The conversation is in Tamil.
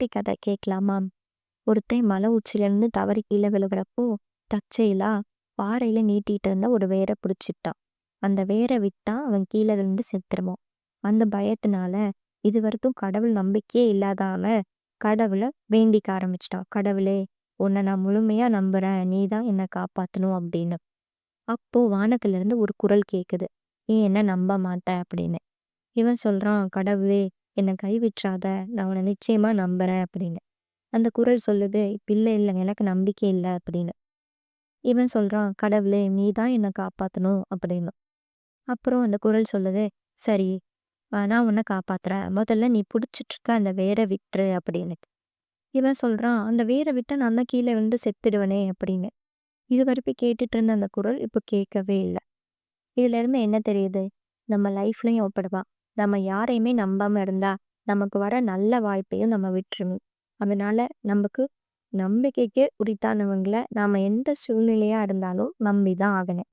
குட்டி கதை கேட்கலாமா? ஒருத்தன் மலை உச்சியிலேருந்து தவறி கீழே விழுகிறப்போ தற்செயலா பாறையில நீட்டிட்டு இருந்த ஒரு வேரை பிடிச்சிட்டான். அந்த வேரை விட்டா அவன் கீழே விழுந்து செத்துருவான். அந்த பயத்தினால இது வரைக்கும் கடவுள் நம்பிக்கையே இல்லாத அவன் கடவுளை வேண்டிக்க ஆரம்பிச்சிட்டான். கடவுளே, உன்னை நான் முழுமையா நம்புறேன், நீ தான் என்னை காப்பாற்றணும் அப்படின்னு. அப்போ வானத்துல இருந்து ஒரு குரல் கேக்குது, ஏன் என்ன நம்ப மாட்டேன் அப்படின்னு. இவன் சொல்றான், கடவுளே, என்னை கை விட்டுறாத, நான் உன்னை நிச்சயமா நம்புறேன் அப்படின்னு. அந்த குரல் சொல்லுது, இப்ப இல்ல இல்ல, எனக்கு நம்பிக்கை இல்ல அப்படின்னு. இவன் சொல்றான், கடவுளே, நீ தான் என்னை காப்பாத்தணும் அப்படின்னு. அப்புறம் அந்த குரல் சொல்லுது, சரி, நான் உன்னை காப்பாத்துறேன், முதல்ல நீ புடிச்சிட்டு இருக்க அந்த வேரை விட்டுரு அப்படின்னு. இவன் சொல்றான், அந்த வேரை விட்டா நான் தான் கீழே விழுந்து செத்துடுவனே அப்படின்னு. இது வரைக்கும் கேட்டுட்டு இருந்த அந்த குரல் இப்போ கேட்கவே இல்லை. இதுல இருந்து என்ன தெரியுது? நம்ம லைஃப்லயும் அப்படிதான். நம்ம யாரையுமே நம்பாம இருந்தா, நமக்கு வர நல்ல வாய்ப்பையும் நம்ம விட்டுறணும். அதனால நமக்கு நம்பிக்கைக்கு உரித்தானவங்கள நாம எந்த சூழ்நிலையா இருந்தாலும் நம்பி தான் ஆகணும்.